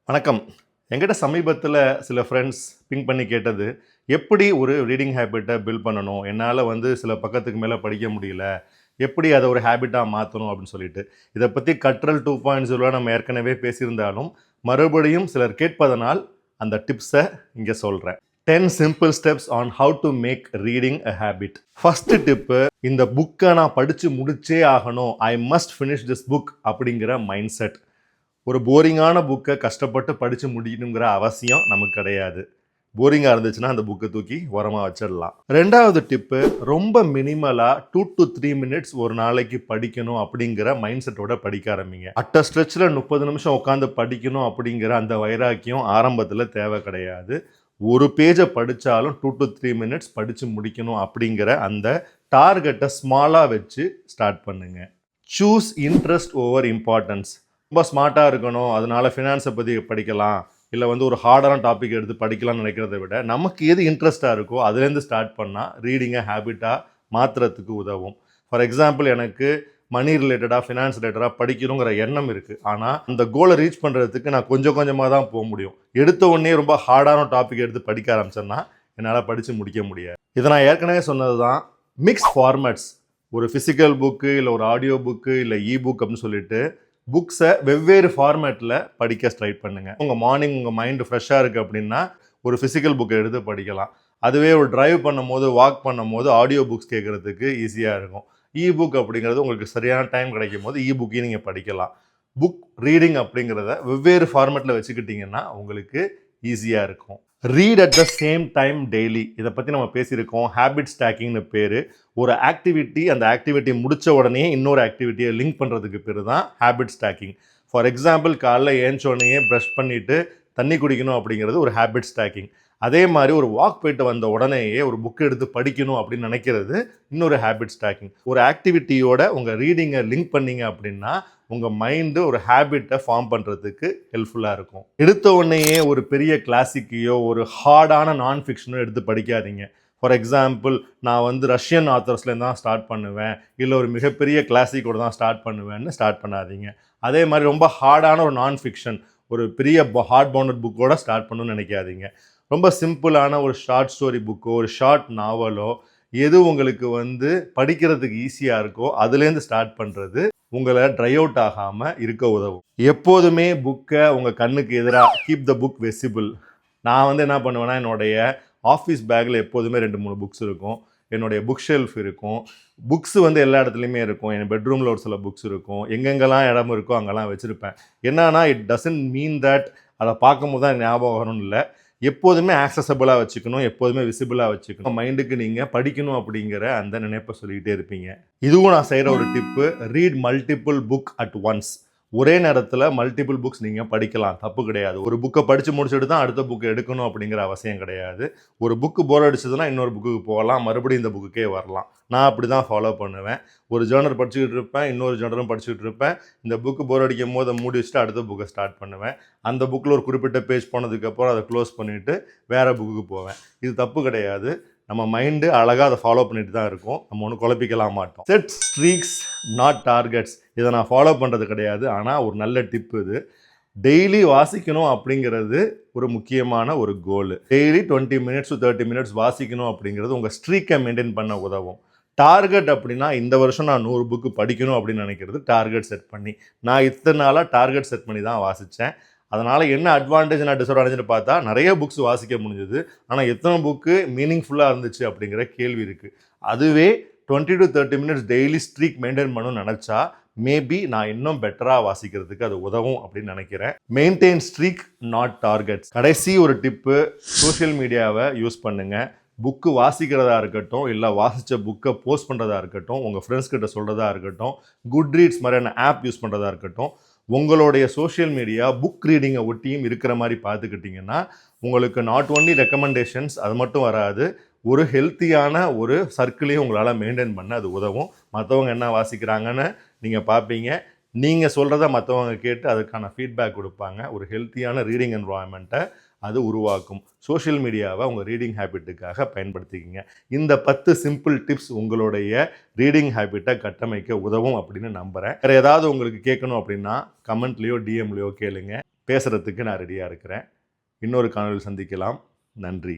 வணக்கம். என்கிட்ட சமீபத்தில சில ஃப்ரெண்ட்ஸ் பிங் பண்ணி கேட்டது, எப்படி ஒரு ரீடிங் ஹேபிட்ட பில்ட் பண்ணணும்? என்னால சில பக்கத்துக்கு மேல படிக்க முடியல. எப்படி அத ஒரு ஹேபிட்டா மாத்தணும் அப்படின்னு சொல்லிட்டு. இத பத்தி கற்றல் 2.0 நம்ம ஏற்கனவே பேசியிருந்தாலும், மறுபடியும் சிலர் கேட்பதனால் அந்த டிப்ஸ இங்க சொல்றேன். 10 simple steps on how to make reading a habit. First tip, இந்த புக்க நான் படிச்சு முடிச்சே ஆகணும். I must finish this book அப்படிங்கிற மைண்ட் செட். ஒரு போரிங்கான புக்கை கஷ்டப்பட்டு படித்து முடிக்கணுங்கிற அவசியம் நமக்கு கிடையாது. போரிங்காக இருந்துச்சுன்னா அந்த புக்கை தூக்கி உரமாக வச்சிடலாம். ரெண்டாவது டிப்பு, ரொம்ப மினிமலாக 2 to 3 minutes ஒரு நாளைக்கு படிக்கணும் அப்படிங்கிற மைண்ட் செட்டோட படிக்க ஆரம்பிங்க. அட்ட ஸ்ட்ரெச்சில் 30 நிமிஷம் உட்காந்து படிக்கணும் அப்படிங்கிற அந்த வைராக்கியம் ஆரம்பத்தில் தேவை கிடையாது. ஒரு பேஜை படித்தாலும் 2 to 3 minutes படித்து முடிக்கணும் அப்படிங்கிற அந்த டார்கெட்டை ஸ்மாலாக வச்சு ஸ்டார்ட் பண்ணுங்க. Choose interest over importance. ரொம்ப ஸ்மார்ட்டாக இருக்கணும், அதனால ஃபினான்ஸை பற்றி படிக்கலாம், இல்லை ஒரு ஹார்டான டாபிக் எடுத்து படிக்கலாம்னு நினைக்கிறத விட நமக்கு எது இன்ட்ரெஸ்ட்டாக இருக்கோ அதுலேருந்து ஸ்டார்ட் பண்ணால் ரீடிங்கை ஹேபிட்டாக மாற்றுறதுக்கு உதவும். ஃபார் எக்ஸாம்பிள், எனக்கு மணி ரிலேட்டடாக ஃபினான்ஸ் ரிலேட்டடாக படிக்கணுங்கிற எண்ணம் இருக்குது. ஆனால் அந்த கோலை ரீச் பண்ணுறதுக்கு நான் கொஞ்சம் கொஞ்சமாக தான் போக முடியும். எடுத்த உடனே ரொம்ப ஹார்டான டாபிக் எடுத்து படிக்க ஆரம்பிச்சேன்னா என்னால் படித்து முடிக்க முடியாது. இதை நான் ஏற்கனவே சொன்னது தான். மிக்ஸ் ஃபார்மேட்ஸ், ஒரு ஃபிசிக்கல் புக்கு இல்லை ஒரு ஆடியோ புக்கு இல்லை புக் அப்படின்னு சொல்லிட்டு புக்ஸை வெவ்வேறு ஃபார்மேட்டில் படிக்க ட்ரை பண்ணுங்கள். உங்கள் மார்னிங் உங்கள் மைண்டு ஃப்ரெஷ்ஷாக இருக்குது அப்படின்னா ஒரு ஃபிசிக்கல் புக்கை எடுத்து படிக்கலாம். அதுவே ஒரு டிரைவ் பண்ணும் போது, வாக் பண்ணும் போது ஆடியோ புக்ஸ் கேட்குறதுக்கு ஈஸியாக இருக்கும். புக் அப்படிங்கிறது உங்களுக்கு சரியான டைம் கிடைக்கும் போது புக்கையும் நீங்கள் படிக்கலாம். புக் ரீடிங் அப்படிங்கிறத வெவ்வேறு ஃபார்மேட்டில் வச்சுக்கிட்டிங்கன்னா உங்களுக்கு ஈஸியாக இருக்கும். Read at the same time daily. இதை பற்றி நம்ம பேசியிருக்கோம். ஹேபிட் ஸ்டாக்கிங்னு பேர். ஒரு ஆக்டிவிட்டி, அந்த ஆக்டிவிட்டி முடித்த உடனே இன்னொரு ஆக்டிவிட்டியை லிங்க் பண்ணுறதுக்கு பேர் தான் ஹேபிட் ஸ்டாக்கிங். ஃபார் எக்ஸாம்பிள், காலைல ஏஞ்சோடனே ப்ரஷ் பண்ணிவிட்டு தண்ணி குடிக்கணும் அப்படிங்கிறது ஒரு ஹேபிட் ஸ்டாக்கிங். அதே மாதிரி ஒரு வாக் போயிட்டு வந்த உடனேயே ஒரு புக் எடுத்து படிக்கணும் அப்படின்னு நினைக்கிறது இன்னொரு ஹேபிட் ஸ்டாக்கிங். ஒரு ஆக்டிவிட்டியோட உங்கள் ரீடிங்கை லிங்க் பண்ணீங்க அப்படின்னா உங்கள் மைண்டு ஒரு ஹேபிட்டை ஃபார்ம் பண்ணுறதுக்கு ஹெல்ப்ஃபுல்லாக இருக்கும். எடுத்த உடனேயே ஒரு பெரிய கிளாசிக்கையோ ஒரு ஹார்டான நான் ஃபிக்ஷனோ எடுத்து படிக்காதீங்க. ஃபார் எக்ஸாம்பிள், நான் ரஷ்யன் ஆத்தர்ஸ்லேருந்து தான் ஸ்டார்ட் பண்ணுவேன், இல்லை ஒரு மிகப்பெரிய கிளாசிக்கோடு தான் ஸ்டார்ட் பண்ணுவேன்னு ஸ்டார்ட் பண்ணாதீங்க. அதே மாதிரி ரொம்ப ஹார்டான ஒரு நான் ஃபிக்ஷன், ஒரு பெரிய ஹார்ட் பவுண்டட் புக்கோட ஸ்டார்ட் பண்ணணும்னு நினைக்காதீங்க. ரொம்ப சிம்பிளான ஒரு ஷார்ட் ஸ்டோரி புக்கோ ஒரு ஷார்ட் நாவலோ எது உங்களுக்கு படிக்கிறதுக்கு ஈஸியாக இருக்கோ அதுலேருந்து ஸ்டார்ட் பண்ணுறது உங்களை ட்ரை அவுட் ஆகாமல் இருக்க உதவும். எப்போதுமே புக்கை உங்கள் கண்ணுக்கு எதிராக கீப் த புக் விசிபிள். நான் என்ன பண்ணுவேன்னா, என்னுடைய ஆஃபீஸ் பேக்கில் எப்போதுமே 2-3 புக்ஸ் இருக்கும். என்னுடைய புக் ஷெல்ஃப் இருக்கும். புக்ஸ் எல்லா இடத்துலையுமே இருக்கும். என் பெட்ரூமில் ஒரு சில புக்ஸ் இருக்கும். எங்கெங்கெல்லாம் இடம் இருக்கோ அங்கெல்லாம் வச்சுருப்பேன். என்னன்னா, இட் டசன்ட் மீன் தட் அதை பார்க்கும்போது தான் ஞாபகம் வரணும்னு இல்லை. எப்போதுமே ஆக்சசபிளாக வச்சுக்கணும், எப்போதுமே விசிபிளாக வச்சுக்கணும். மைண்டுக்கு நீங்கள் படிக்கணும் அப்படிங்கிற அந்த நினைப்பை சொல்லிக்கிட்டே இருப்பீங்க. இதுவும் நான் செய்கிற ஒரு tip. Read multiple book at once. ஒரே நேரத்தில் மல்டிபிள் புக்ஸ் நீங்கள் படிக்கலாம், தப்பு கிடையாது. ஒரு புக்கை படித்து முடிச்சுட்டு தான் அடுத்த புக்கை எடுக்கணும் அப்படிங்கிற அவசியம் கிடையாது. ஒரு புக்கு போர் அடிச்சதுன்னா இன்னொரு புக்குக்கு போகலாம், மறுபடியும் இந்த புக்குக்கே வரலாம். நான் அப்படி தான் ஃபாலோ பண்ணுவேன். ஒரு ஜேர்னர் படிச்சுக்கிட்டு இருப்பேன், இன்னொரு ஜேர்னரும் படிச்சுக்கிட்டு இருப்பேன். இந்த புக்கு போர் அடிக்கும் போது மூடி வச்சுட்டு அடுத்த புக்கை ஸ்டார்ட் பண்ணுவேன். அந்த புக்கில் ஒரு குறிப்பிட்ட பேஜ் போனதுக்கப்புறம் அதை க்ளோஸ் பண்ணிவிட்டு வேறு புக்குக்கு போவேன். இது தப்பு கிடையாது. நம்ம மைண்டு அழகாக அதை ஃபாலோ பண்ணிட்டு தான் இருக்கும். நம்ம ஒன்றும் குழப்பிக்கலாம் மாட்டோம். Set streaks not targets. இதை நான் ஃபாலோ பண்ணுறது கிடையாது, ஆனால் ஒரு நல்ல டிப்பு இது. டெய்லி வாசிக்கணும் அப்படிங்கிறது ஒரு முக்கியமான ஒரு கோலு. டெய்லி 20 minutes to 30 minutes வாசிக்கணும் அப்படிங்கிறது உங்கள் ஸ்ட்ரீக்கை மெயின்டைன் பண்ண உதவும். டார்கெட் அப்படின்னா, இந்த வருஷம் நான் 100 புக்கு படிக்கணும் அப்படின்னு நினைக்கிறது டார்கெட் செட் பண்ணி. நான் இத்தனை நாளாக டார்கெட் செட் பண்ணி தான் வாசித்தேன். அதனால் என்ன அட்வான்டேஜ் நான் டிஸ்அட்வான்டேஜ்னு பார்த்தா, நிறைய புக்ஸ் வாசிக்க முடிஞ்சது. ஆனால் எத்தனை புக்கு மீனிங்ஃபுல்லாக இருந்துச்சு அப்படிங்கிற கேள்வி இருக்குது. அதுவே 20 to 30 minutes daily streak maintain பண்ணணும்னு நினச்சா மேபி நான் இன்னும் பெட்டராக வாசிக்கிறதுக்கு அது உதவும் அப்படின்னு நினைக்கிறேன். Maintain streak not targets. கடைசி ஒரு டிப்பு, சோஷியல் மீடியாவை யூஸ் பண்ணுங்கள். புக்கு வாசிக்கிறதா இருக்கட்டும், இல்லை வாசித்த புக்கை போஸ்ட் பண்ணுறதா இருக்கட்டும், உங்கள் ஃப்ரெண்ட்ஸ் கிட்ட சொல்கிறதா இருக்கட்டும், குட் ரீட்ஸ் மாதிரியான ஆப் யூஸ் பண்ணுறதா இருக்கட்டும், உங்களுடைய சோஷியல் மீடியா புக் ரீடிங்கை ஒட்டியும் இருக்கிற மாதிரி பார்த்துக்கிட்டிங்கன்னா உங்களுக்கு நாட் ஒன்லி ரெக்கமெண்டேஷன்ஸ் அது மட்டும் வராது, ஒரு ஹெல்த்தியான ஒரு சர்க்கிளையும் உங்களால் மெயின்டைன் பண்ண அது உதவும். மற்றவங்க என்ன வாசிக்கிறாங்கன்னு நீங்கள் பார்ப்பீங்க. நீங்கள் சொல்கிறத மற்றவங்க கேட்டு அதுக்கான ஃபீட்பேக் கொடுப்பாங்க. ஒரு ஹெல்த்தியான ரீடிங் என்வாயன்மெண்ட்டை அது உருவாக்கும். சோஷியல் மீடியாவை உங்கள் ரீடிங் ஹேபிட்டுக்காக பயன்படுத்திக்கிங்க. இந்த 10 சிம்பிள் டிப்ஸ் உங்களுடைய ரீடிங் ஹேபிட்டை கட்டமைக்க உதவும் அப்படின்னு நம்புகிறேன். வேறு ஏதாவது உங்களுக்கு கேட்கணும் அப்படின்னா கமெண்ட்லேயோ டிஎம்லேயோ கேளுங்க. பேசுகிறதுக்கு நான் ரெடியாக இருக்கிறேன். இன்னொரு காணொளியில் சந்திக்கலாம். நன்றி.